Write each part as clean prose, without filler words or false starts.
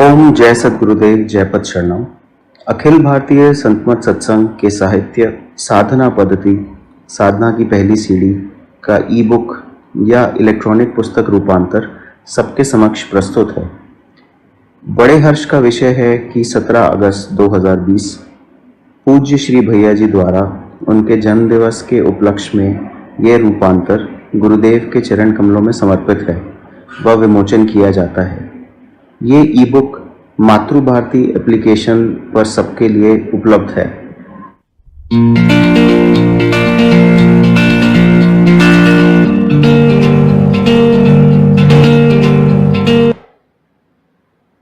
ओम जय सद्गुरुदेव जय पद शरणम। अखिल भारतीय संतमत सत्संग के साहित्य साधना पद्धति साधना की पहली सीढ़ी का ई बुक या इलेक्ट्रॉनिक पुस्तक रूपांतर सबके समक्ष प्रस्तुत है। बड़े हर्ष का विषय है कि 17 अगस्त 2020 पूज्य श्री भैया जी द्वारा उनके जन्म दिवस के उपलक्ष्य में यह रूपांतर गुरुदेव के चरण कमलों में समर्पित है व विमोचन किया जाता है। ये ई बुक मातृभारती एप्लीकेशन पर सबके लिए उपलब्ध है।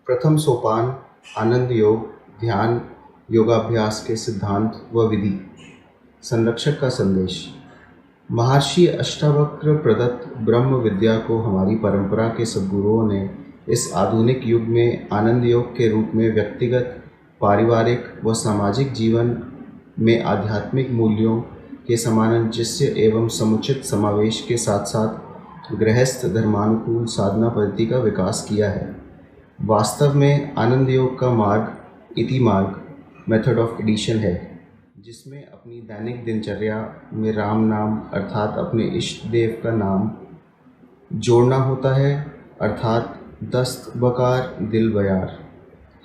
प्रथम सोपान आनंद योग ध्यान योगाभ्यास के सिद्धांत व विधि। संरक्षक का संदेश। महर्षि अष्टावक्र प्रदत्त ब्रह्म विद्या को हमारी परंपरा के सद्गुरुओं ने इस आधुनिक युग में आनंद योग के रूप में व्यक्तिगत, पारिवारिक व सामाजिक जीवन में आध्यात्मिक मूल्यों के सामंजस्य एवं समुचित समावेश के साथ साथ गृहस्थ धर्मानुकूल साधना पद्धति का विकास किया है। वास्तव में आनंद योग का मार्ग इति मार्ग मेथड ऑफ एडिशन है, जिसमें अपनी दैनिक दिनचर्या में राम नाम अर्थात अपने इष्ट देव का नाम जोड़ना होता है, अर्थात दस्त बकार दिल बयार।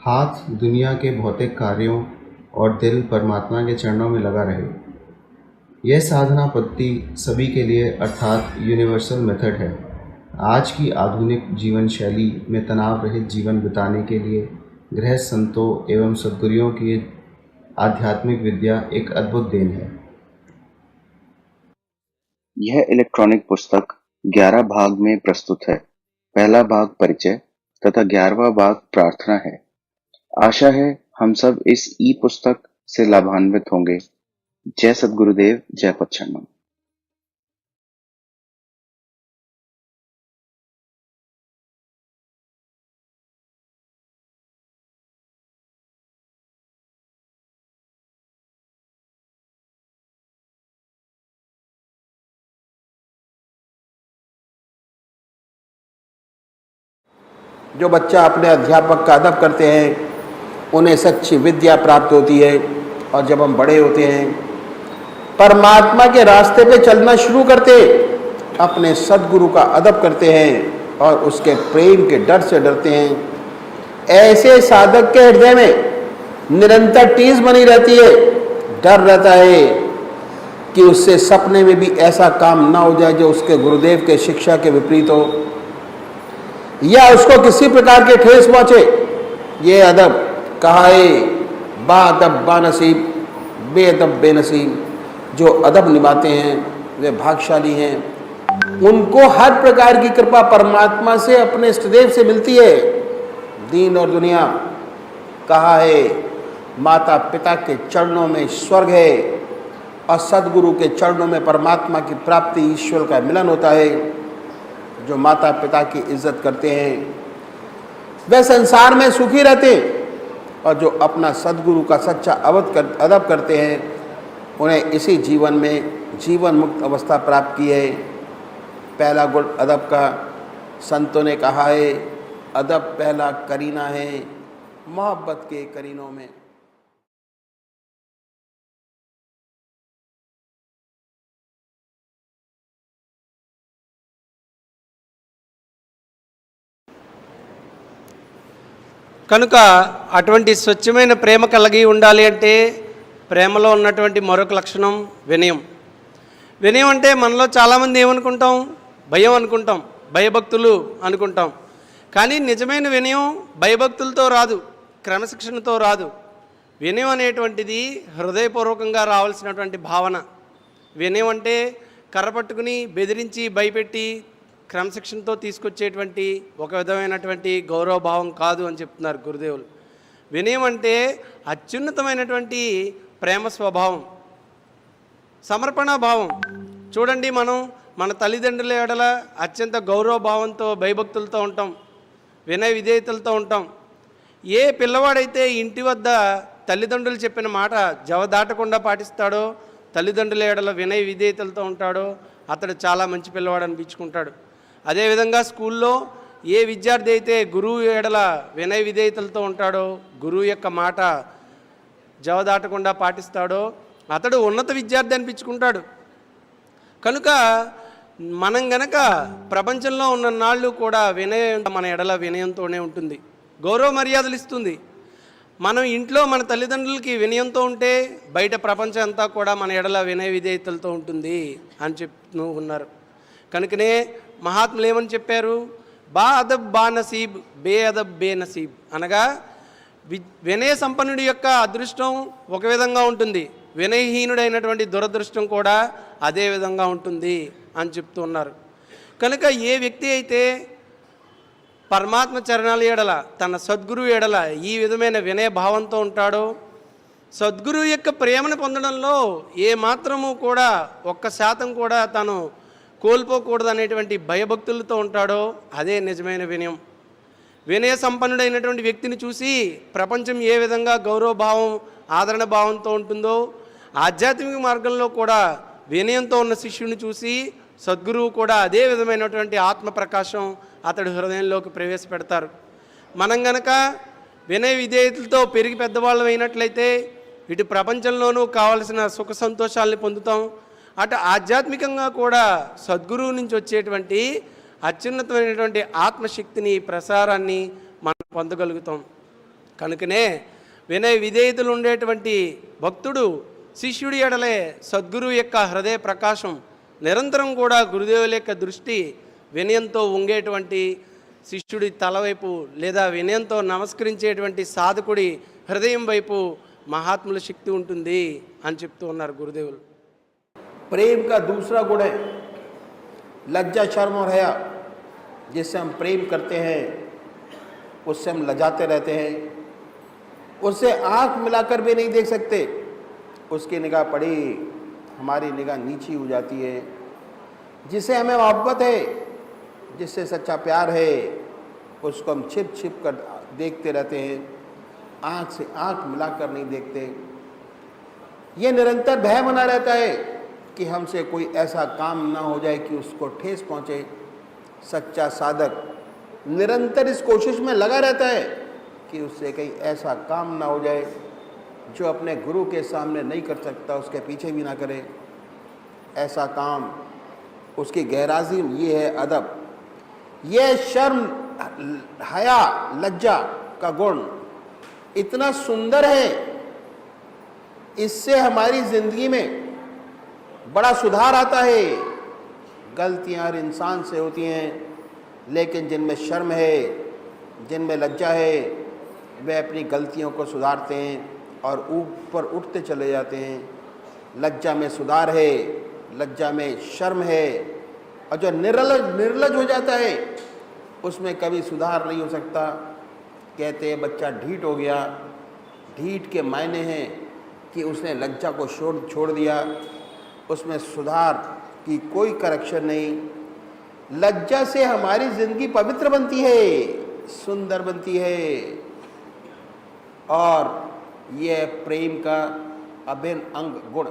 हाथ दुनिया के भौतिक कार्यों और दिल परमात्मा के चरणों में लगा रहे। यह साधना पद्धति सभी के लिए अर्थात यूनिवर्सल मेथड है। आज की आधुनिक जीवन शैली में तनाव रहित जीवन बिताने के लिए गृहस्थ संतों एवं सद्गुरुओं की आध्यात्मिक विद्या एक अद्भुत देन है। यह इलेक्ट्रॉनिक पुस्तक 11 भाग में प्रस्तुत है। पहला भाग परिचय तथा 11वां भाग प्रार्थना है। आशा है हम सब इस ई पुस्तक से लाभान्वित होंगे। जय सद्गुरुदेव जय पद शरणम। जो बच्चा अपने अध्यापक का अदब करते हैं उन्हें सच्ची विद्या प्राप्त होती है, और जब हम बड़े होते हैं परमात्मा के रास्ते पे चलना शुरू करते, अपने सद्गुरु का अदब करते हैं और उसके प्रेम के डर से डरते हैं। ऐसे साधक के हृदय में निरंतर टीस बनी रहती है। डर रहता है कि उससे सपने में भी ऐसा काम ना हो जाए जो उसके गुरुदेव के शिक्षा के विपरीत हो, या उसको किसी प्रकार के ठेस पहुंचे। ये अदब कहा है, बादब बानसीब बेअदब बेनसीब। जो अदब निभाते हैं वे भाग्यशाली हैं। उनको हर प्रकार की कृपा परमात्मा से अपने इष्टदेव से मिलती है। दीन और दुनिया कहा है, माता पिता के चरणों में स्वर्ग है और सदगुरु के चरणों में परमात्मा की प्राप्ति, ईश्वर का मिलन होता है। जो माता पिता की इज्जत करते हैं वे संसार में सुखी रहते हैं, और जो अपना सदगुरु का सच्चा अदब करते हैं उन्हें इसी जीवन में जीवन मुक्त अवस्था प्राप्त की है। पहला गुण अदब का संतों ने कहा है, अदब पहला करीना है मोहब्बत के करीनों में। కనుక అటువంటి స్వచ్ఛమైన ప్రేమ కలిగి ఉండాలి అంటే ప్రేమలో ఉన్నటువంటి మరొక లక్షణం వినయం. వినయం అంటే మనలో చాలామంది ఏమనుకుంటాం, భయం అనుకుంటాం, భయభక్తులు అనుకుంటాం. కానీ నిజమైన వినయం భయభక్తులతో రాదు, క్రమశిక్షణతో రాదు. వినయం అనేటువంటిది హృదయపూర్వకంగా రావాల్సినటువంటి భావన. వినయం అంటే కర్ర పట్టుకుని బెదిరించి భయపెట్టి క్రమశిక్షణతో తీసుకొచ్చేటువంటి ఒక విధమైనటువంటి గౌరవభావం కాదు అని చెప్తున్నారు గురుదేవులు. వినయం అంటే అత్యున్నతమైనటువంటి ప్రేమ స్వభావం, సమర్పణ భావం. చూడండి, మనం మన తల్లిదండ్రుల ఎడల అత్యంత గౌరవభావంతో భయభక్తులతో ఉంటాం, వినయ విధేయతలతో ఉంటాం. ఏ పిల్లవాడైతే ఇంటి వద్ద తల్లిదండ్రులు చెప్పిన మాట జవదాటకుండా పాటిస్తాడో, తల్లిదండ్రుల ఎడల వినయ విధేయతలతో ఉంటాడో అతడు చాలా మంచి పిల్లవాడు అనిపించుకుంటాడు. అదేవిధంగా స్కూల్లో ఏ విద్యార్థి అయితే గురువు ఎడల వినయ విధేయతలతో ఉంటాడో, గురువు యొక్క మాట జవదాటకుండా పాటిస్తాడో అతడు ఉన్నత విద్యార్థి అనిపించుకుంటాడు. కనుక మనం గనక ప్రపంచంలో ఉన్న నాళ్ళు కూడా వినయం మన ఎడల వినయంతోనే ఉంటుంది, గౌరవ మర్యాదలు ఇస్తుంది. మనం ఇంట్లో మన తల్లిదండ్రులకి వినయంతో ఉంటే బయట ప్రపంచం అంతా కూడా మన ఎడల వినయ విధేయతలతో ఉంటుంది అని చెప్తూ ఉన్నారు. కనుకనే మహాత్ములు ఏమని చెప్పారు? బా అదబ్ బా నసీబ్, బే అదబ్ బే నసీబ్. అనగా వినయ సంపన్నుడి యొక్క అదృష్టం ఒక విధంగా ఉంటుంది, వినయహీనుడైనటువంటి దురదృష్టం కూడా అదే విధంగా ఉంటుంది అని చెప్తూ ఉన్నారు. కనుక ఏ వ్యక్తి అయితే పరమాత్మ చరణాల ఎడల, తన సద్గురువు ఎడల ఈ విధమైన వినయ భావంతో ఉంటాడో, సద్గురువు యొక్క ప్రేమను పొందడంలో ఏ మాత్రము కూడా 1% కూడా తను కోల్పోకూడదు అనేటువంటి భయభక్తులతో ఉంటాడో అదే నిజమైన వినయం. వినయ సంపన్నుడైనటువంటి వ్యక్తిని చూసి ప్రపంచం ఏ విధంగా గౌరవభావం, ఆదరణ భావంతో ఉంటుందో, ఆధ్యాత్మిక మార్గంలో కూడా వినయంతో ఉన్న శిష్యుని చూసి సద్గురువు కూడా అదే విధమైనటువంటి ఆత్మ ప్రకాశం అతడి హృదయంలోకి ప్రవేశపెడతారు. మనం గనక వినయ విధేయతలతో పెరిగి పెద్దవాళ్ళం అయినట్లయితే ఇటు ప్రపంచంలోనూ కావలసిన సుఖ సంతోషాలని పొందుతాం, అటు ఆధ్యాత్మికంగా కూడా సద్గురువు నుంచి వచ్చేటువంటి అత్యున్నతమైనటువంటి ఆత్మశక్తిని, ప్రసారాన్ని మనం పొందగలుగుతాం. కనుకనే వినయ విధేయతలు ఉండేటువంటి భక్తుడు శిష్యుడి ఎడలే సద్గురువు యొక్క హృదయ ప్రకాశం, నిరంతరం కూడా గురుదేవుల యొక్క దృష్టి వినయంతో ఉంగేటువంటి శిష్యుడి తల వైపు లేదా వినయంతో నమస్కరించేటువంటి సాధకుడి హృదయం వైపు మహాత్ముల శక్తి ఉంటుంది అని చెప్తూ ఉన్నారు గురుదేవులు. प्रेम का दूसरा गुण है लज्जा, शर्म और हया। जिससे हम प्रेम करते हैं उससे हम लजाते रहते हैं, उससे आँख मिलाकर भी नहीं देख सकते, उसकी निगाह पड़ी हमारी निगाह नीची हो जाती है। जिससे हमें मोहब्बत है, जिससे सच्चा प्यार है, उसको हम छिप छिप कर देखते रहते हैं, आँख से आँख मिलाकर नहीं देखते। ये निरंतर भय बना रहता है कि हमसे कोई ऐसा काम ना हो जाए कि उसको ठेस पहुँचे। सच्चा साधक निरंतर इस कोशिश में लगा रहता है कि उससे कहीं ऐसा काम ना हो जाए जो अपने गुरु के सामने नहीं कर सकता, उसके पीछे भी ना करे। ऐसा काम, उसकी गैराजी ये है अदब, ये शर्म, हया, लज्जा का गुण इतना सुंदर है, इससे हमारी ज़िंदगी में बड़ा सुधार आता है। गलतियां हर इंसान से होती हैं, लेकिन जिनमें शर्म है, जिनमें लज्जा है, वे अपनी गलतियों को सुधारते हैं और ऊपर उठते चले जाते हैं। लज्जा में सुधार है, लज्जा में शर्म है, और जो निर्लज हो जाता है उसमें कभी सुधार नहीं हो सकता। कहते हैं बच्चा ढीठ हो गया, ढीठ के मायने हैं कि उसने लज्जा को छोड़ दिया, उसमें सुधार की कोई करेक्शन नहीं। लज्जा से हमारी ज़िंदगी पवित्र बनती है, सुंदर बनती है, और यह प्रेम का अभिन्न अंग गुण।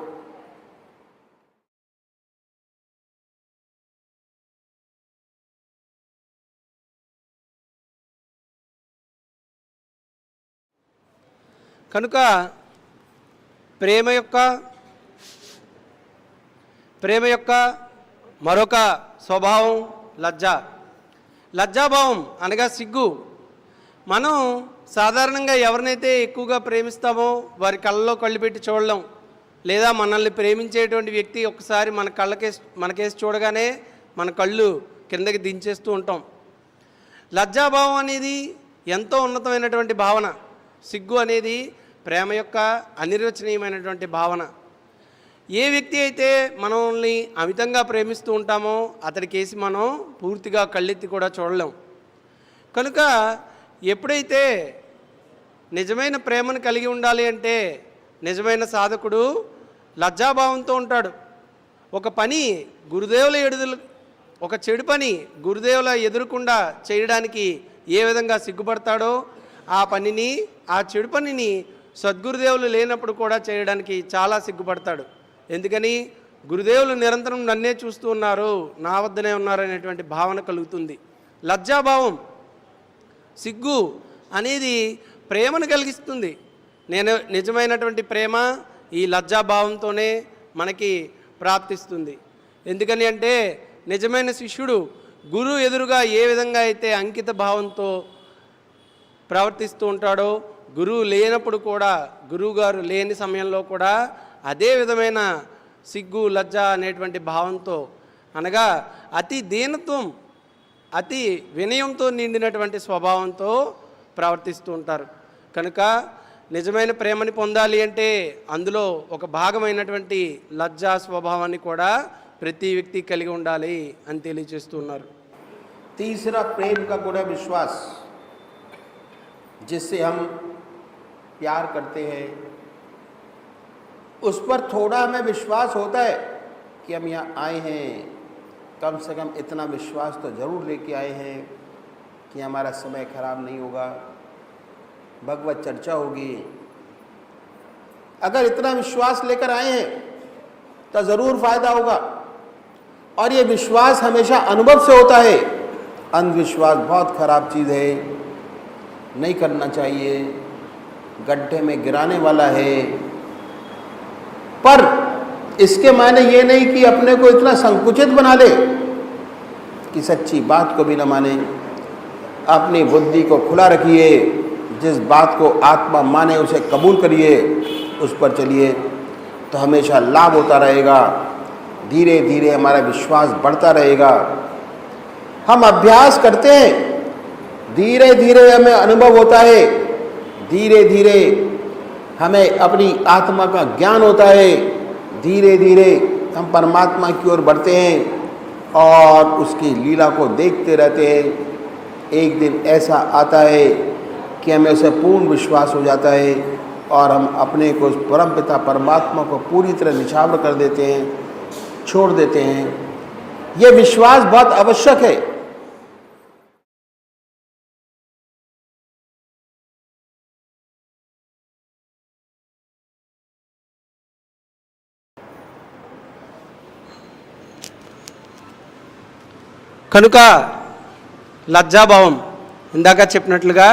కనుక ప్రేమ యొక్క మరొక స్వభావం లజ్జాభావం అనగా సిగ్గు. మనం సాధారణంగా ఎవరినైతే ఎక్కువగా ప్రేమిస్తామో వారి కళ్ళలో కళ్ళు పెట్టి చూడలేం, లేదా మనల్ని ప్రేమించేటువంటి వ్యక్తి ఒకసారి మనకేసి చూడగానే మన కళ్ళు కిందకి దించేస్తూ ఉంటాం. లజ్జాభావం అనేది ఎంతో ఉన్నతమైనటువంటి భావన. సిగ్గు అనేది ప్రేమ యొక్క అనిర్వచనీయమైనటువంటి భావన. ఏ వ్యక్తి అయితే మనల్ని అమితంగా ప్రేమిస్తూ ఉంటామో అతడికేసి మనం పూర్తిగా కళ్ళెత్తి కూడా చూడలేం. కనుక ఎప్పుడైతే నిజమైన ప్రేమను కలిగి ఉండాలి అంటే నిజమైన సాధకుడు లజ్జాభావంతో ఉంటాడు. ఒక చెడు పని గురుదేవుల ఎదురకుండా చేయడానికి ఏ విధంగా సిగ్గుపడతాడో ఆ చెడు పనిని సద్గురుదేవులు లేనప్పుడు కూడా చేయడానికి చాలా సిగ్గుపడతాడు. ఎందుకని? గురుదేవులు నిరంతరం నన్నే చూస్తూ ఉన్నారు, నా వద్దనే ఉన్నారు అనేటువంటి భావన కలుగుతుంది. లజ్జాభావం సిగ్గు అనేది ప్రేమను కలిగిస్తుంది. నిజమైనటువంటి ప్రేమ ఈ లజ్జాభావంతోనే మనకి ప్రాప్తిస్తుంది. ఎందుకని అంటే నిజమైన శిష్యుడు గురువు ఎదురుగా ఏ విధంగా అయితే అంకిత భావంతో ప్రవర్తిస్తూ ఉంటాడో, గురువు లేనప్పుడు కూడా, గురువుగారు లేని సమయంలో కూడా అదే విధమైన సిగ్గు లజ్జ అనేటువంటి భావంతో, అనగా అతి దీనత్వం, అతి వినయంతో నిండినటువంటి స్వభావంతో ప్రవర్తిస్తూ ఉంటారు. కనుక నిజమైన ప్రేమని పొందాలి అంటే అందులో ఒక భాగమైనటువంటి లజ్జా స్వభావాన్ని కూడా ప్రతి వ్యక్తి కలిగి ఉండాలి అని తెలియజేస్తున్నారు. तीसरा प्रेम का गुण है विश्वास, जिससे हम प्यार करते हैं, उस पर थोड़ा हमें विश्वास होता है कि हम यहाँ आए हैं, कम से कम इतना विश्वास तो ज़रूर लेके आए हैं कि हमारा समय खराब नहीं होगा, भगवत चर्चा होगी। अगर इतना विश्वास लेकर आए हैं तो ज़रूर फ़ायदा होगा। और ये विश्वास हमेशा अनुभव से होता है। अंधविश्वास बहुत ख़राब चीज़ है, नहीं करना चाहिए, गड्ढे में गिराने वाला है। पर इसके मायने ये नहीं कि अपने को इतना संकुचित बना ले कि सच्ची बात को भी न माने। अपनी बुद्धि को खुला रखिए, जिस बात को आत्मा माने उसे कबूल करिए, उस पर चलिए, तो हमेशा लाभ होता रहेगा। धीरे धीरे हमारा विश्वास बढ़ता रहेगा। हम अभ्यास करते हैं, धीरे धीरे हमें अनुभव होता है, धीरे धीरे हमें अपनी आत्मा का ज्ञान होता है, धीरे धीरे हम परमात्मा की ओर बढ़ते हैं और उसकी लीला को देखते रहते हैं। एक दिन ऐसा आता है कि हमें उसे पूर्ण विश्वास हो जाता है और हम अपने को उस परमपिता परमात्मा को पूरी तरह निछावर कर देते हैं, छोड़ देते हैं। ये विश्वास बहुत आवश्यक है। కనుక లజ్జాభావం ఇందాక చెప్పినట్లుగా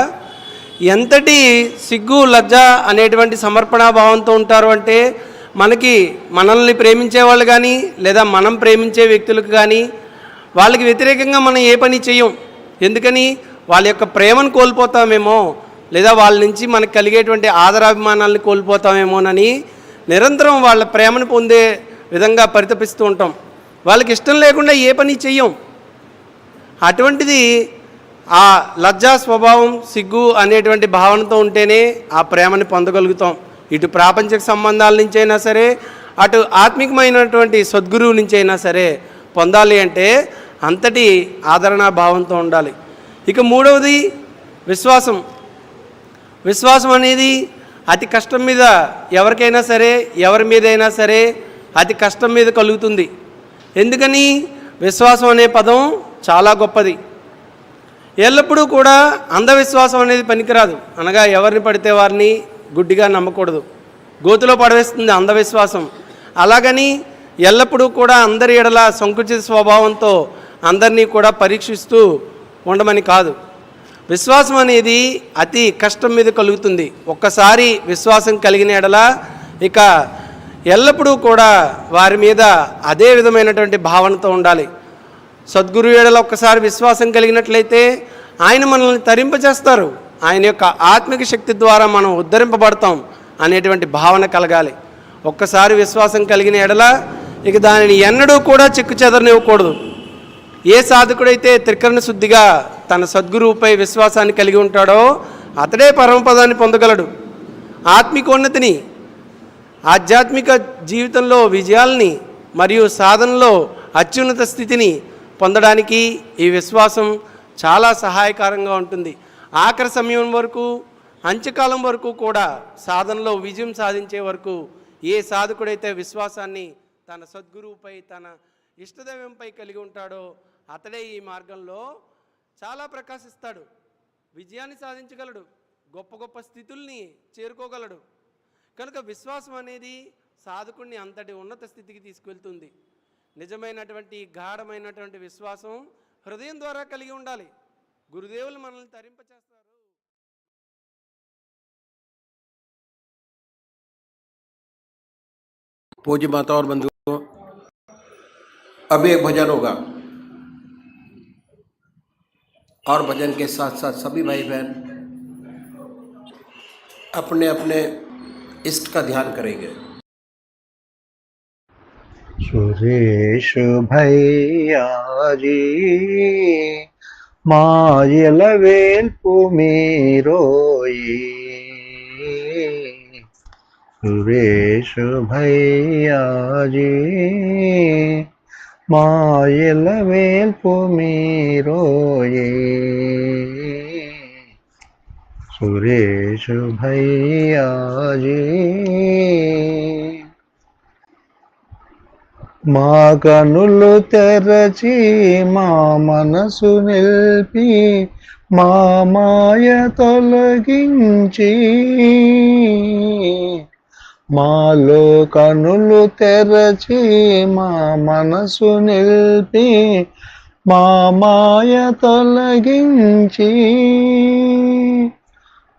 ఎంతటి సిగ్గు లజ్జ అనేటువంటి సమర్పణాభావంతో ఉంటారు అంటే మనల్ని ప్రేమించే వాళ్ళు కానీ లేదా మనం ప్రేమించే వ్యక్తులకు కానీ వాళ్ళకి వ్యతిరేకంగా మనం ఏ పని చేయం. ఎందుకని? వాళ్ళ యొక్క ప్రేమను కోల్పోతామేమో, లేదా వాళ్ళ నుంచి మనకు కలిగేటువంటి ఆదరాభిమానాలను కోల్పోతామేమోనని నిరంతరం వాళ్ళ ప్రేమను పొందే విధంగా పరితపిస్తూ ఉంటాం. వాళ్ళకి ఇష్టం లేకుండా ఏ పని చెయ్యం. అటువంటిది ఆ లజ్జా స్వభావం, సిగ్గు అనేటువంటి భావనతో ఉంటేనే ఆ ప్రేమని పొందగలుగుతాం. ఇటు ప్రాపంచిక సంబంధాల నుంచి అయినా సరే, అటు ఆత్మికమైనటువంటి సద్గురువు నుంచి అయినా సరే పొందాలి అంటే అంతటి ఆదరణ భావంతో ఉండాలి. ఇక మూడవది విశ్వాసం. విశ్వాసం అనేది అతి కష్టం మీద ఎవరికైనా సరే, ఎవరి మీదైనా సరే అతి కష్టం మీద కలుగుతుంది. ఎందుకని? విశ్వాసం అనే పదం చాలా గొప్పది. ఎల్లప్పుడూ కూడా అంధవిశ్వాసం అనేది పనికిరాదు. అనగా ఎవరిని పడితే వారిని గుడ్డిగా నమ్మకూడదు, గోతులో పడవేస్తుంది అంధవిశ్వాసం. అలాగని ఎల్లప్పుడూ కూడా అందరి ఎడల సంకుచిత స్వభావంతో అందరినీ కూడా పరీక్షిస్తూ ఉండమని కాదు. విశ్వాసం అనేది అతి కష్టం మీద కలుగుతుంది. ఒక్కసారి విశ్వాసం కలిగిన ఎడల ఇక ఎల్లప్పుడూ కూడా వారి మీద అదే విధమైనటువంటి భావనతో ఉండాలి. సద్గురు ఎడల ఒక్కసారి విశ్వాసం కలిగినట్లయితే ఆయన మనల్ని తరింపజేస్తారు, ఆయన యొక్క ఆత్మిక శక్తి ద్వారా మనం ఉద్ధరింపబడతాం అనేటువంటి భావన కలగాలి. ఒక్కసారి విశ్వాసం కలిగిన ఎడల ఇక దానిని ఎన్నడూ కూడా చెక్కు చెదరనివ్వకూడదు. ఏ సాధకుడైతే త్రికరణ శుద్ధిగా తన సద్గురువుపై విశ్వాసాన్ని కలిగి ఉంటాడో అతడే పరమపదాన్ని పొందగలడు. ఆత్మికోన్నతిని, ఆధ్యాత్మిక జీవితంలో విజయాల్ని మరియు సాధనలో అత్యున్నత స్థితిని పొందడానికి ఈ విశ్వాసం చాలా సహాయకరంగా ఉంటుంది. ఆఖరి సమయం వరకు, అంత్యకాలం వరకు కూడా సాధనలో విజయం సాధించే వరకు ఏ సాధకుడైతే విశ్వాసాన్ని తన సద్గురువుపై, తన ఇష్టదైవంపై కలిగి ఉంటాడో అతడే ఈ మార్గంలో చాలా ప్రకాశిస్తాడు, విజయాన్ని సాధించగలడు, గొప్ప గొప్ప స్థితుల్ని చేరుకోగలడు. కనుక విశ్వాసం అనేది సాధకుడిని అంతటి ఉన్నత స్థితికి తీసుకువెళ్తుంది. నిజమైనటువంటి గాఢమైనటువంటి విశ్వాసం హృదయం ద్వారా కలిగి ఉండాలి. గురుదేవులు మనల్ని తరింపచేస్తారు. पूज्य माता और बंधुओं, अब एक भजन होगा और भजन के साथ साथ सभी भाई बहन अपने अपने इष्ट का ध्यान करेंगे। सुरेश भैया जी मायल वेल्पु मीरोई, सुरेश भैया जी मायल वेल्पु मीरोई, सुरेश भैया जी మా కనులు తెరచి మా మనసు నిలిపి మా మాయ తొలగించి, మాలో కనులు తెరచి మా మనసు నిలిపి మా మాయ తొలగించి,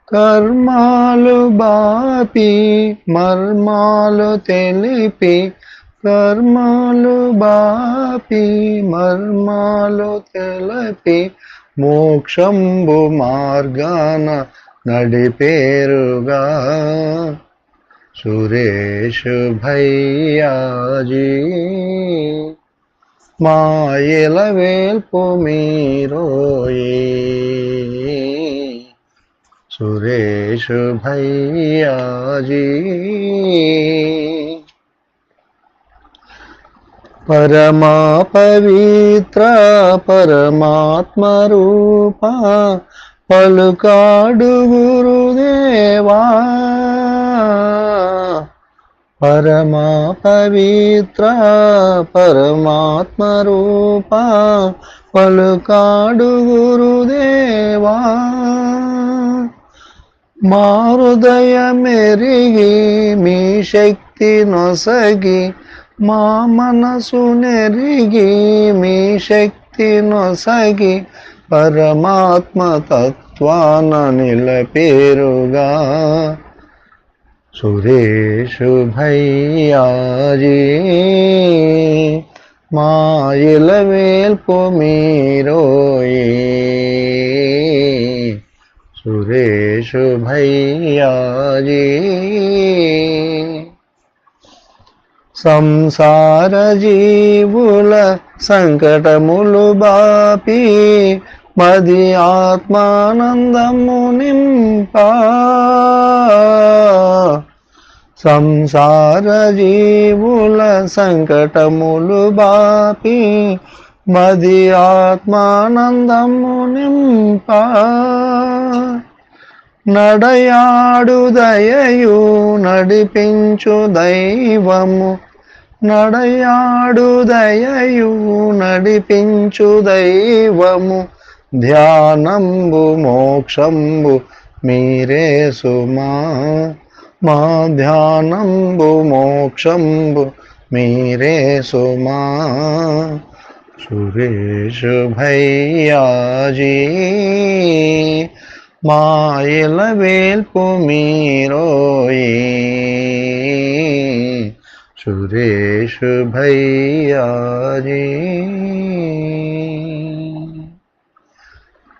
కర్మాలు బాపి మర్మాలు తెలిపి, కర్మాలు బాపి మర్మాలు తెలపి మోక్షంబు మార్గాన నడిపేరుగా సురేష్ భయ్యాజీ మాయల వేల్పు మీరోయే, సురేష్ భయ్యాజీ పరమా పవిత్ర పరమాత్మ రూప పలుకాడు గురుదేవా, పరమా పవిత్ర పరమాత్మ రూప పలుకాడు గురుదేవా, మా హృదయమెరిగి మీ శక్తి నొసగి, మా మనసు నెరిగి మీ శక్తి నొసగి పరమాత్మ తత్వాన నిలపేరుగా సురేష్ భయ్యాజీ మాయల వేల్పు మీరోయే, సురేష్ భయ్యాజీ సంసార జీవుల సంకటములు బాపి మది ఆత్మానందము నింపా, సంసార జీవుల సంకటములు బాపి మది ఆత్మానందము నింపా, నడయాడు దయయు నడిపించు దైవము, నడయాడు దయయు నడిపించు దైవము, ధ్యానంబు మోక్షంబు మీరే సుమా, మా ధ్యానంబు మోక్షంబు మీరే సుమా, సురేష్ భయ్యాజీ మాయల వేల్పు మీరోయే, సురేష్ భయ్యాజీ।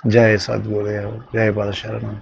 जय सद्गुरुदेव, जय पाद शरणम।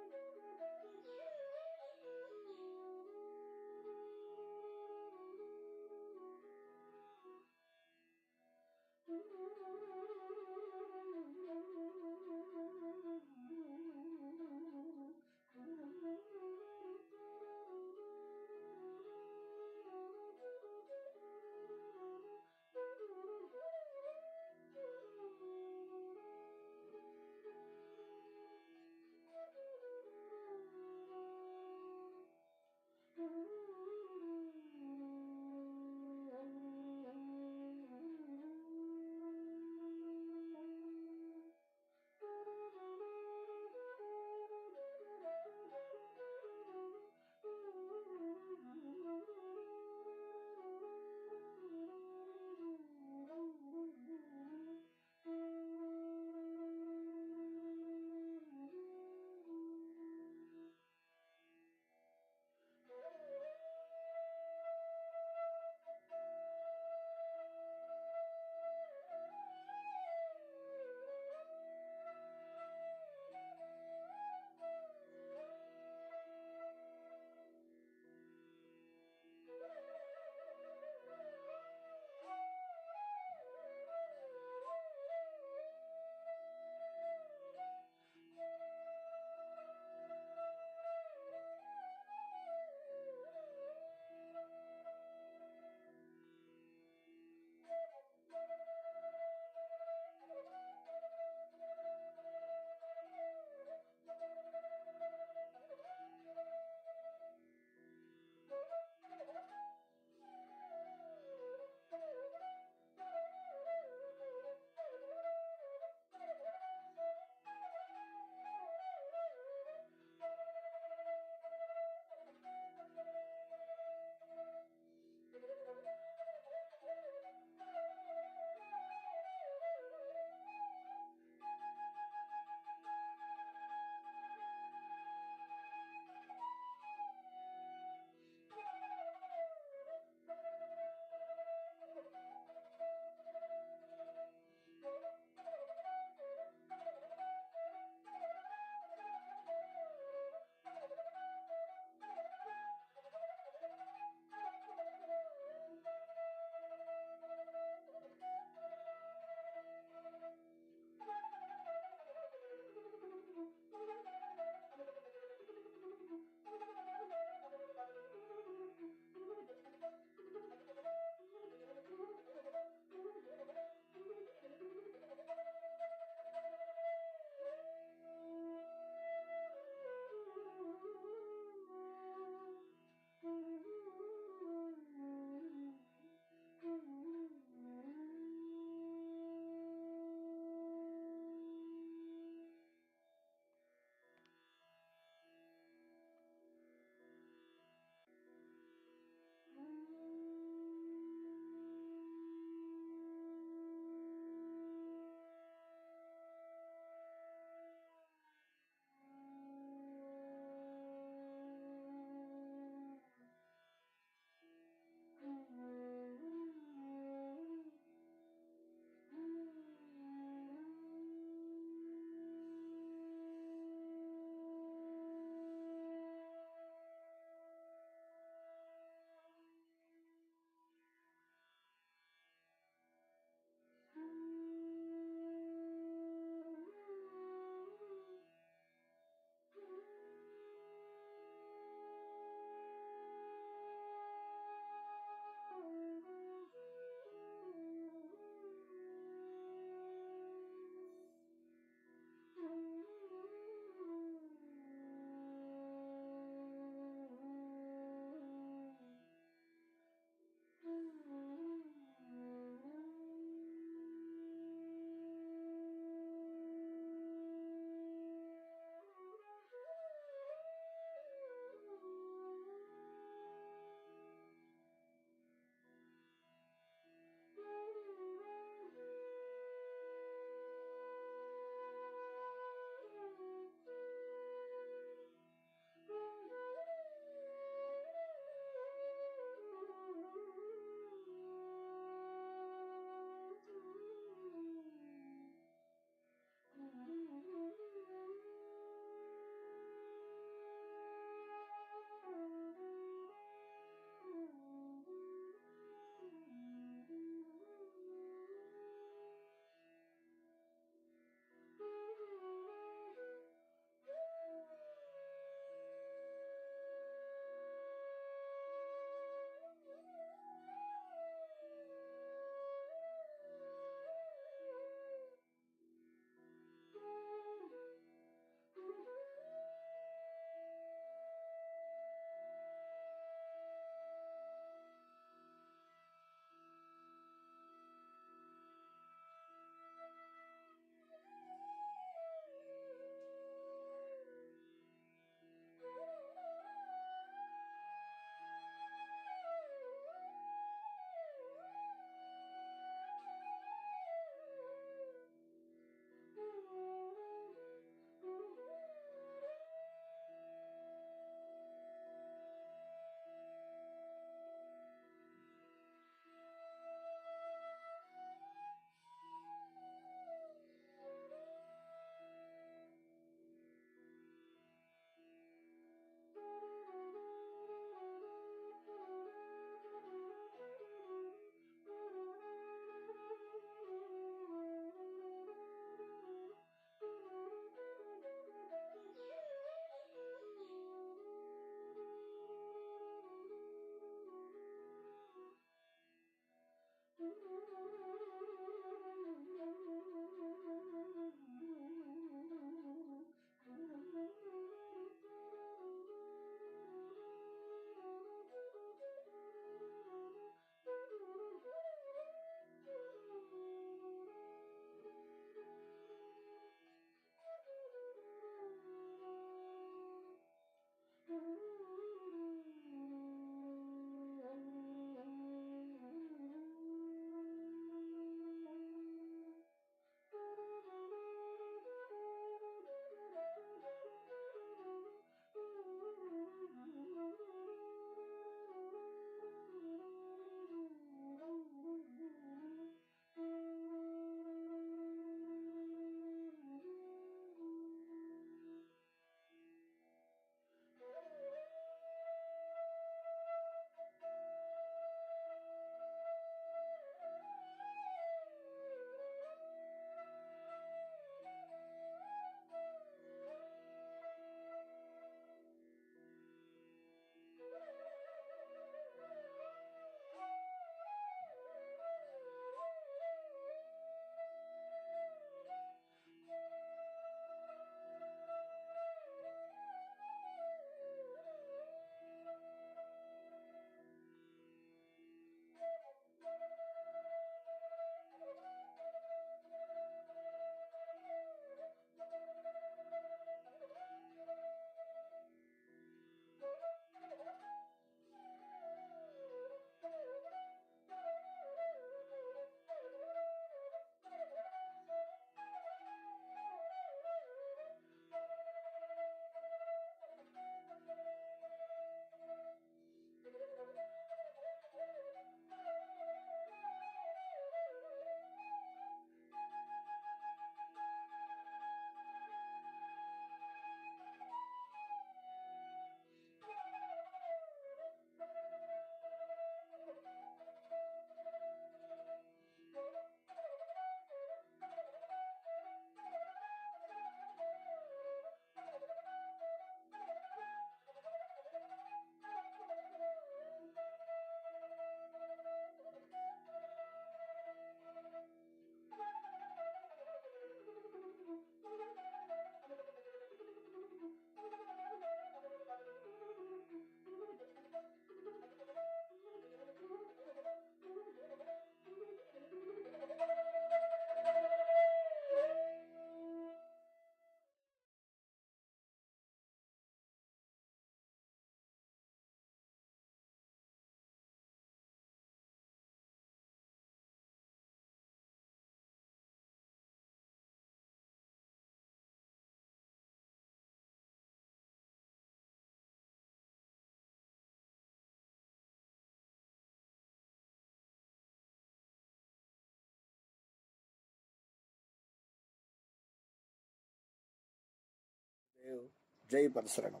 జై పరశరణం.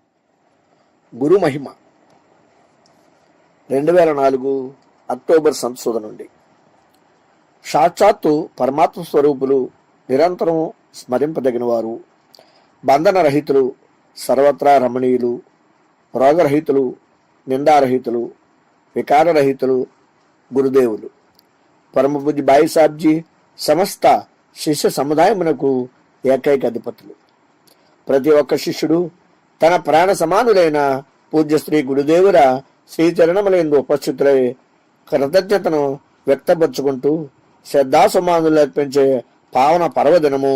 గురు మహిమ 2004 అక్టోబర్ సంశోధన నుండి. సాక్షాత్తు పరమాత్మ స్వరూపులు, నిరంతరం స్మరింపదగిన వారు, బంధనరహితులు, సర్వత్రా రమణీయులు, రోగరహితులు, నిందారహితులు, వికారరహితులు గురుదేవులు పరమపూజ్య బాయి సాబ్జీ సమస్త శిష్య సముదాయమునకు ఏకైక అధిపతులు. ప్రతి ఒక్క శిష్యుడు తన ప్రాణ సమానులైన పూజ్య శ్రీ గురుదేవుల శ్రీచరణములందు ఉపస్థితులై కృతజ్ఞతను వ్యక్తపరుచుకుంటూ శ్రద్ధాసమానులు అర్పించే పావన పర్వదినము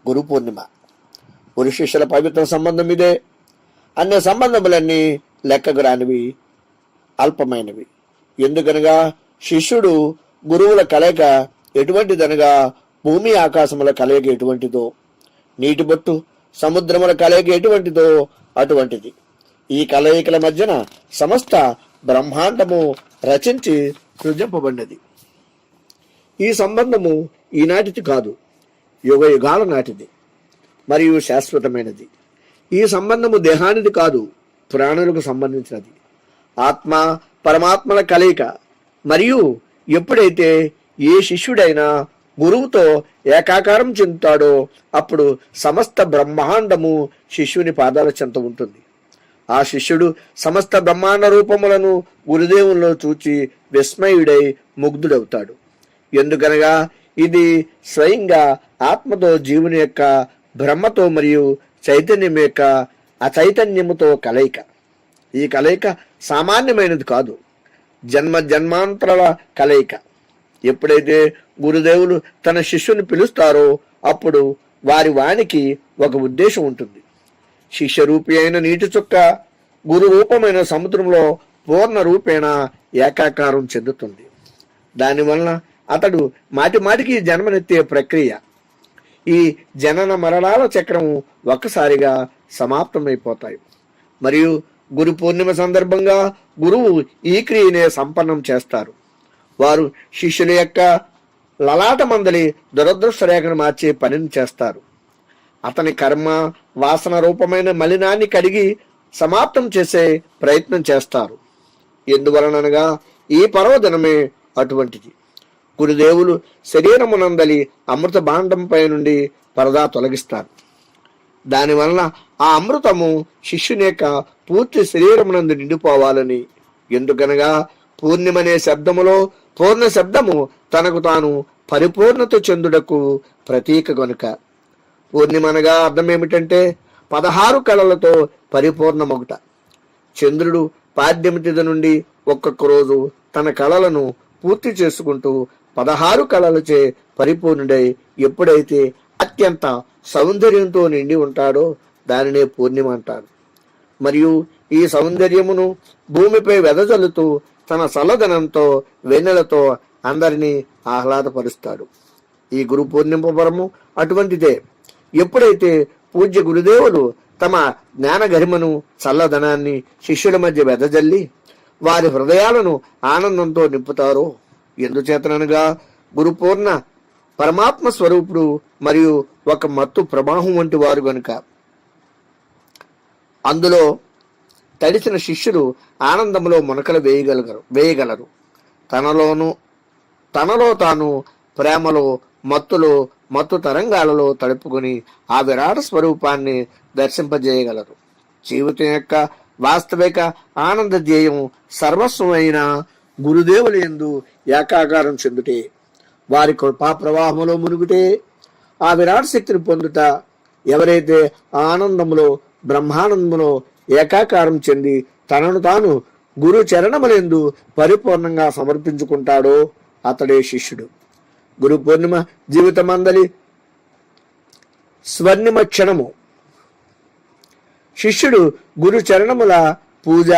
గురు పూర్ణిమ. గురు శిష్యుల పవిత్ర సంబంధం ఇదే. అన్ని సంబంధములన్నీ లెక్కకు రానివి, అల్పమైనవి. ఎందుకనగా శిష్యుడు గురువుల కలయిక ఎటువంటిదనగా భూమి ఆకాశముల కలయిక ఎటువంటిదో, నీటి బొట్టు సముద్రముల కలయిక ఎటువంటిదో అటువంటిది. ఈ కలయికల మధ్యన సమస్త బ్రహ్మాండము రచించి సృజింపబడినది. ఈ సంబంధము ఈనాటిది కాదు, యుగ యుగాల నాటిది మరియు శాశ్వతమైనది. ఈ సంబంధము దేహానిది కాదు, ప్రాణులకు సంబంధించినది. ఆత్మ పరమాత్మల కలయిక. మరియు ఎప్పుడైతే ఏ శిష్యుడైనా గురువుతో ఏకాకారం చెందుతాడో అప్పుడు సమస్త బ్రహ్మాండము శిష్యుని పాదాల చెంత ఉంటుంది. ఆ శిష్యుడు సమస్త బ్రహ్మాండ రూపములను గురుదేవుల్లో చూచి విస్మయుడై ముగ్ధుడవుతాడు. ఎందుకనగా ఇది స్వయంగా ఆత్మతో జీవుని యొక్క బ్రహ్మతో మరియు చైతన్యం యొక్క అచైతన్యముతో కలయిక. ఈ కలయిక సామాన్యమైనది కాదు, జన్మ జన్మాంతరాల కలయిక. ఎప్పుడైతే గురుదేవులు తన శిష్యుని పిలుస్తారో అప్పుడు వారి వానికి ఒక ఉద్దేశం ఉంటుంది. శిష్యరూపి అయిన నీటి చుక్క గురు రూపమైన సముద్రంలో పూర్ణ రూపేణ ఏకాకారం చెందుతుంది. దానివలన అతడు మాటిమాటికి జన్మనెత్తే ప్రక్రియ, ఈ జనన మరణాల చక్రం ఒక్కసారిగా సమాప్తమైపోతాయి. మరియు గురు పూర్ణిమ సందర్భంగా గురువు ఈ క్రియనే సంపన్నం చేస్తారు. వారు శిష్యుల యొక్క లలాట మందలి దురదృష్ట రేఖను మార్చే పనిని చేస్తారు. అతని కర్మ వాసన రూపమైన మలినాన్ని కడిగి సమాప్తం చేసే ప్రయత్నం చేస్తారు. ఎందువలనగా ఈ పర్వదినమే అటువంటిది. గురుదేవులు శరీరమునందలి అమృత భాండంపై నుండి పరదా తొలగిస్తారు. దానివలన ఆ అమృతము శిష్యుని యొక్క పూర్తి శరీరమునందు నిండిపోవాలని. ఎందుకనగా పూర్ణిమనే శబ్దములో పూర్ణ శబ్దము తనకు తాను పరిపూర్ణత చెందుటకు ప్రతీక గనుక. పూర్ణిమనగా అర్థం ఏమిటంటే 16 కళలతో పరిపూర్ణమగుట. చంద్రుడు పాడ్యమి తిథి నుండి ఒక్కొక్క రోజు తన కళలను పూర్తి చేసుకుంటూ 16 కళలచే పరిపూర్ణుడై ఎప్పుడైతే అత్యంత సౌందర్యంతో నిండి ఉంటాడో దానినే పూర్ణిమ అంటారు. మరియు ఈ సౌందర్యమును భూమిపై వెదజల్లుతూ తన చల్లదనంతో వెన్నెలతో అందరినీ ఆహ్లాదపరుస్తాడు. ఈ గురు పూర్ణిమ పరము అటువంటిదే. ఎప్పుడైతే పూజ్య గురుదేవులు తమ జ్ఞాన గరిమను చల్లదనాన్ని శిష్యుల మధ్య వెదజల్లి వారి హృదయాలను ఆనందంతో నింపుతారో, ఎందుచేతనగా గురు పూర్ణ పరమాత్మ స్వరూపుడు మరియు ఒక మత్తు ప్రవాహం వంటి వారు గనుక. అందులో తడిసిన శిష్యులు ఆనందంలో మునకలు వేయగలరు. తనలో తాను ప్రేమలో మత్తు తరంగాలలో తడుపుకొని ఆ విరాట స్వరూపాన్ని దర్శింపజేయగలరు. జీవితం యొక్క వాస్తవిక ఆనంద ధ్యేయం సర్వస్వమైన గురుదేవుల యందు ఏకాకారం చెందుటే, వారి కృపా ప్రవాహంలో మునుగుటే, ఆ విరాట్ శక్తిని పొందుట. ఎవరైతే ఆనందములో బ్రహ్మానందములో ఏకాకారం చెంది తనను తాను గురు చరణములందు పరిపూర్ణంగా సమర్పించుకుంటాడో అతడే శిష్యుడు. గురు పూర్ణిమ జీవితమందలి స్వర్ణిమ క్షణము. శిష్యుడు గురు చరణముల పూజ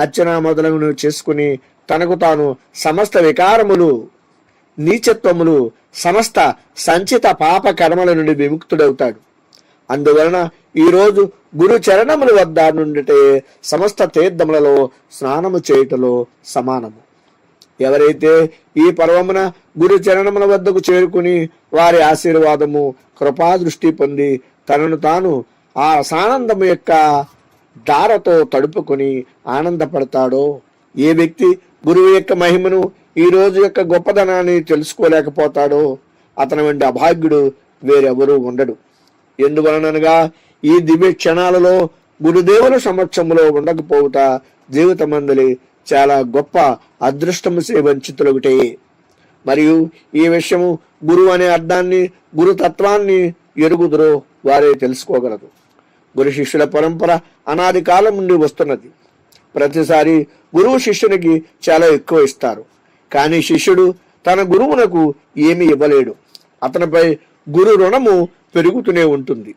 అర్చన మొదలగును చేసుకుని తనకు తాను సమస్త వికారములు నీచత్వములు సమస్త సంచిత పాప కర్మల నుండి విముక్తుడవుతాడు. అందువలన ఈరోజు గురు చరణముల వద్ద నుండిటే సమస్త తీర్థములలో స్నానము చేయుటలో సమానము. ఎవరైతే ఈ పర్వమున గురు చరణముల వద్దకు చేరుకుని వారి ఆశీర్వాదము కృపాదృష్టి పొంది తనను తాను ఆ సానందము యొక్క దారతో తడుపుకొని ఆనందపడతాడో, ఏ వ్యక్తి గురువు యొక్క మహిమను ఈ రోజు యొక్క గొప్పదనాన్ని తెలుసుకోలేకపోతాడో అతని వంటి అభాగ్యుడు వేరెవరూ ఉండడు. ఎందువలనగా ఈ దివ్య క్షణాలలో గురుదేవుల సమక్షంలో ఉండకపోవుట జీవితమందలి చాలా గొప్ప అదృష్టము వంచితులొకటే. మరియు ఈ విషయము గురువు అనే అర్థాన్ని గురుతత్వాన్ని ఎరుగుదురో వారే తెలుసుకోగలరు. గురు శిష్యుల పరంపర అనాది కాలం నుండి వస్తున్నది. ప్రతిసారి గురువు శిష్యునికి చాలా ఎక్కువ ఇస్తారు, కానీ శిష్యుడు తన గురువునకు ఏమి ఇవ్వలేడు. అతనిపై గురు రుణము పెరుగుతూనే ఉంటుంది.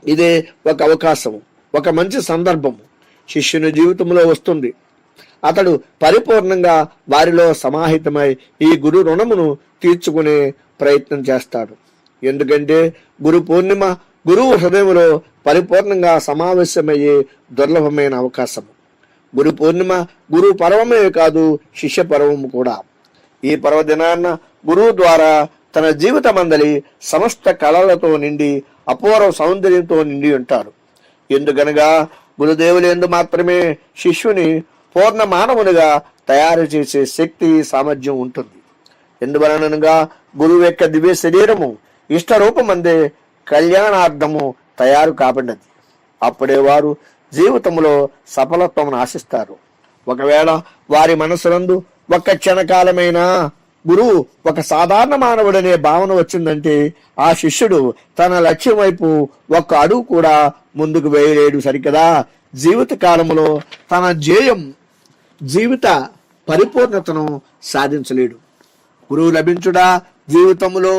ఇదే ఒక అవకాశము, ఒక మంచి సందర్భము శిష్యుని జీవితంలో వస్తుంది. అతడు పరిపూర్ణంగా వారిలో సమాహితమై ఈ గురు రుణమును తీర్చుకునే ప్రయత్నం చేస్తాడు. ఎందుకంటే గురు పూర్ణిమ గురువు హృదయంలో పరిపూర్ణంగా సమావేశమయ్యే దుర్లభమైన అవకాశము. గురు పూర్ణిమ గురు పర్వమే కాదు, శిష్య పర్వము కూడా. ఈ పర్వదినాన్న గురువు ద్వారా తన జీవితమందలి సమస్త కళలతో నిండి అపూర్వ సౌందర్యంతో నిండి ఉంటాడు. ఎందుకనగా గురుదేవులందు మాత్రమే శిష్యుని పూర్ణ మానవునిగా తయారు చేసే శక్తి సామర్థ్యం ఉంటుంది. ఎందువలనగా గురువు యొక్క దివ్య శరీరము ఇష్టరూపమందే కళ్యాణార్థము తయారు కాబడినది. అప్పుడే వారు జీవితంలో సఫలత్వమును ఆశిస్తారు. ఒకవేళ వారి మనసునందు ఒక్క క్షణకాలమైన గురువు ఒక సాధారణ మానవుడనే భావన వచ్చిందంటే ఆ శిష్యుడు తన లక్ష్యం వైపు ఒక్క అడుగు కూడా ముందుకు వేయలేడు సరికదా. జీవిత కాలంలో తన జీవిత పరిపూర్ణతను సాధించలేడు. గురువు లభించుడా జీవితంలో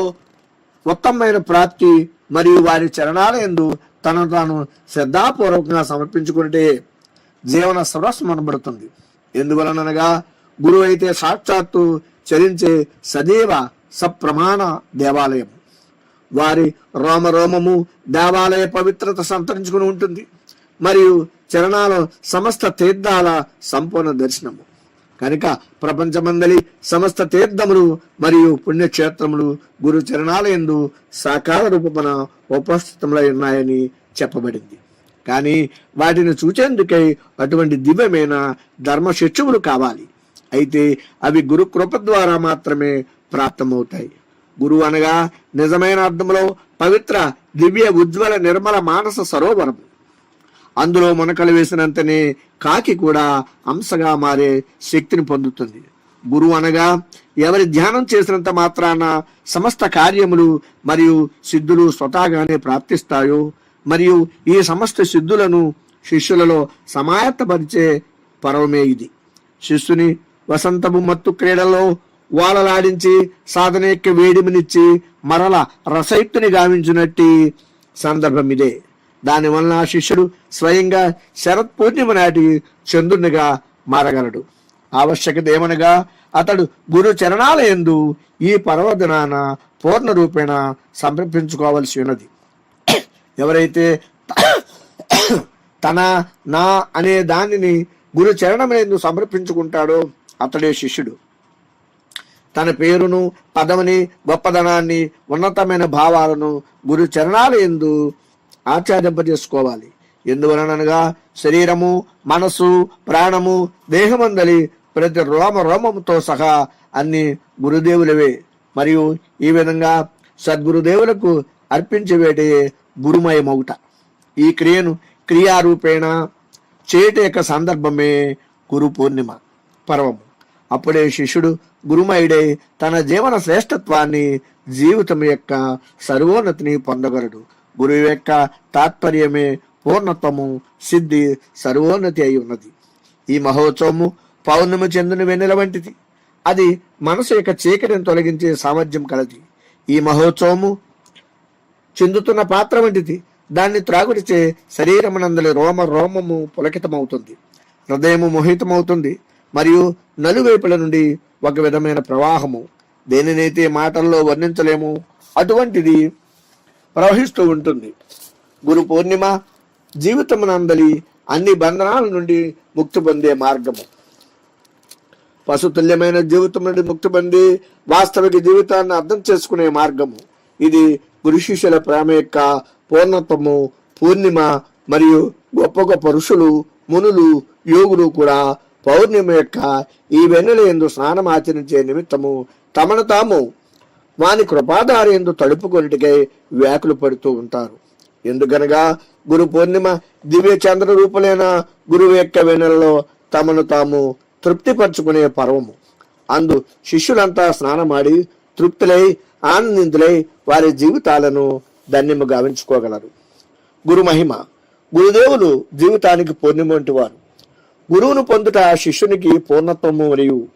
ఉత్తమమైన ప్రాప్తి. మరియు వారి చరణాల యందు తనను తాను శ్రద్ధాపూర్వకంగా సమర్పించుకుంటే జీవన సరస్సు అనబడుతుంది. ఎందువలనగా గురువు అయితే సాక్షాత్తు చరించే సదేవ సప్రమాణ దేవాలయం. వారి రోమరోమము దేవాలయ పవిత్రత సంతరించుకుని ఉంటుంది. మరియు చరణాల సమస్త తీర్థాల సంపూర్ణ దర్శనము. కనుక ప్రపంచమందలి సమస్త తీర్థములు మరియు పుణ్యక్షేత్రములు గురు చరణాల యందు సాకార రూపమున ఉపస్థితములై ఉన్నాయని చెప్పబడింది. కానీ వాటిని చూచేందుకై అటువంటి దివ్యమైన ధర్మశిక్షములు కావాలి. అయితే అవి గురు కృప ద్వారా మాత్రమే ప్రాప్తమవుతాయి. గురువు అనగా నిజమైన అర్థంలో పవిత్ర దివ్య ఉజ్వల నిర్మల మానస సరోవరం. అందులో మునకలు వేసినంతనే కాకి కూడా అంశగా మారే శక్తిని పొందుతుంది. గురువు అనగా ఎవరి ధ్యానం చేసినంత మాత్రాన సమస్త కార్యములు మరియు సిద్ధులు స్వతహాగానే ప్రాప్తిస్తాయో, మరియు ఈ సమస్త సిద్ధులను శిష్యులలో సమాయత్తపరిచే పర్వమే ఇది. శిష్యుని వసంతపు మత్తు క్రీడలో వాలలాడించి సాధన యొక్క వేడిమినిచ్చి మరల రసయుక్తిని గావించినట్టి సందర్భం ఇదే. దానివలన శిష్యుడు స్వయంగా శరత్ పూర్ణిమ నాటి చంద్రునిగా మారగలడు. ఆవశ్యకత ఏమనగా అతడు గురు చరణాల యందు ఈ పర్వదినాన పూర్ణ రూపేణ సమర్పించుకోవలసి ఉన్నది. ఎవరైతే తన నా అనే దానిని గురు చరణములందు సమర్పించుకుంటాడో అతడే శిష్యుడు. తన పేరును, పదవిని, గొప్పదనాన్ని, ఉన్నతమైన భావాలను గురు చరణాల యందు ఆచార్యింపజేసుకోవాలి. ఎందువలనగా శరీరము, మనసు, ప్రాణము, దేహమందలి ప్రతి రోమముతో సహా అన్ని గురుదేవులవే. మరియు ఈ విధంగా సద్గురుదేవులకు అర్పించేవేటే గురుమయమౌట. ఈ క్రియను క్రియారూపేణ చేట యొక్క సందర్భమే గురు పూర్ణిమ పర్వము. అప్పుడే శిష్యుడు గురుమయుడై తన జీవన శ్రేష్టత్వాన్ని, జీవితం యొక్క సర్వోన్నతిని పొందగలడు. గురువు యొక్క తాత్పర్యమే పూర్ణత్వము, సిద్ధి, సర్వోన్నతి అయి ఉన్నది. ఈ మహోత్సవము పౌర్ణమి చంద్రుని వెన్నెల వంటిది. అది మనసు యొక్క చీకటిని తొలగించే సామర్థ్యం కలది. ఈ మహోత్సవము చెందుతున్న పాత్ర వంటిది. దాన్ని త్రాగుడిచే శరీరమునందలి రోమము పులకితమవుతుంది, హృదయము మోహితమవుతుంది, మరియు నలువైపుల నుండి ఒక విధమైన ప్రవాహము, దేనినైతే మాటల్లో వర్ణించలేము అటువంటిది ప్రవహిస్తూ ఉంటుంది. గురు పూర్ణిమ జీవితమునందలి అన్ని బంధనాల నుండి ముక్తి పొందే మార్గము. పశుతుల్యమైన జీవితం నుండి ముక్తి పొంది వాస్తవిక జీవితాన్ని అర్థం చేసుకునే మార్గము. ఇది గురు శిష్యుల ప్రేమ యొక్క పూర్ణత్వము. పూర్ణిమ మరియు గొప్ప గొప్ప ఋషులు, మునులు, యోగులు కూడా పౌర్ణిమ యొక్క ఈ వెన్నెల యందు స్నానం ఆచరించే నిమిత్తము తమను తాము వాని కృపాధార యందు తడుపుకొనిటికై వ్యాకులు పడుతూ ఉంటారు. ఎందుకనగా గురు పూర్ణిమ దివ్య చంద్ర రూపులైన గురువు యొక్క వెన్నెలలో తమను తాము తృప్తిపరచుకునే పర్వము. అందు శిష్యులంతా స్నానమాడి తృప్తులై ఆనందితులై వారి జీవితాలను ధన్యము గావించుకోగలరు. గురు మహిమ. గురుదేవులు జీవితానికి పూర్ణిమ వంటి వారు. గురువును పొందుట శిష్యునికి పూర్ణత్వము మరియు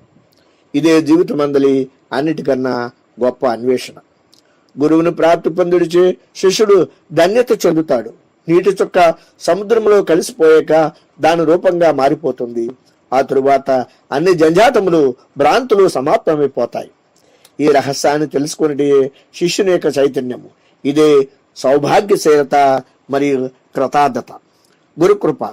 ఇదే జీవితమందలి అన్నిటికన్నా గొప్ప అన్వేషణ. గురువును ప్రాప్తి పొందుడిచే శిష్యుడు ధన్యత చెందుతాడు. నీటి చుక్క సముద్రంలో కలిసిపోయాక దాని రూపంగా మారిపోతుంది. ఆ తరువాత అన్ని జంజాతములు, భ్రాంతులు సమాప్తమైపోతాయి. ఈ రహస్యాన్ని తెలుసుకునే శిష్యుని యొక్క చైతన్యము. ఇదే సౌభాగ్యశీలత మరియు కృతార్థత. గురుకృప.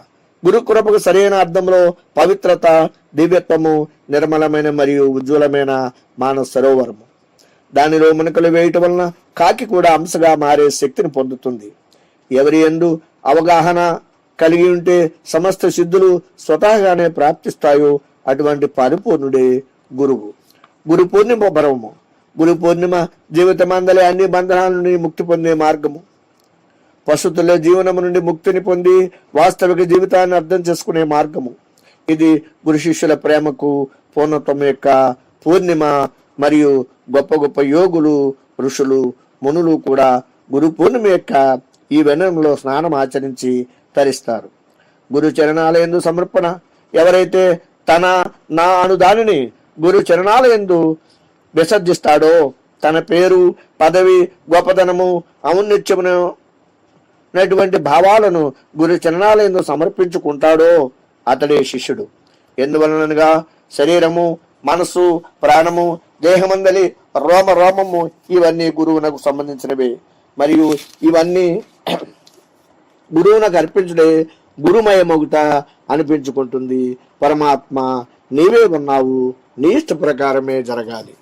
గురుకృపకు సరైన అర్థంలో పవిత్రత, దివ్యత్వము, నిర్మలమైన మరియు ఉజ్వలమైన మానవ సరోవరము. దానిలో మునకలు వేయటం వలన కాకి కూడా అంశగా మారే శక్తిని పొందుతుంది. ఎవరి యందు అవగాహన కలిగి ఉంటే సమస్త సిద్ధులు స్వతహాగానే ప్రాప్తిస్తాయో అటువంటి పరిపూర్ణుడే గురువు. గురు పూర్ణిమ పర్వము. గురు పూర్ణిమ జీవితమందలే అన్ని బంధనాల నుండి ముక్తి పొందే మార్గము. పశుతుల జీవనము నుండి ముక్తిని పొంది వాస్తవిక జీవితాన్ని అర్థం చేసుకునే మార్గము. ఇది గురు శిష్యుల ప్రేమకు పూర్ణత్వం యొక్క పూర్ణిమ. మరియు గొప్ప గొప్ప యోగులు, ఋషులు, మునులు కూడా గురు పూర్ణిమ యొక్క ఈ వెన్నెలలో స్నానం ఆచరించి తరిస్తారు. గురు చరణాలయందు సమర్పణ. ఎవరైతే తన నా అను దానిని గురు చరణాలయందు విసర్జిస్తాడో, తన పేరు, పదవి, గొప్పతనము, ఔన్నత్యమును భావాలను గురు చరణాలయందు సమర్పించుకుంటాడో అతడే శిష్యుడు. ఎందువలనగా శరీరము, మనసు, ప్రాణము, దేహమందలి రోమ రోమము ఇవన్నీ గురువునకు సంబంధించినవే. మరియు ఇవన్నీ గురువునకు అర్పించడే గురుమయమగుట అనిపించుకుంటుంది. పరమాత్మ నీవే ఉన్నావు, నీ ఇష్ట ప్రకారమే జరగాలి.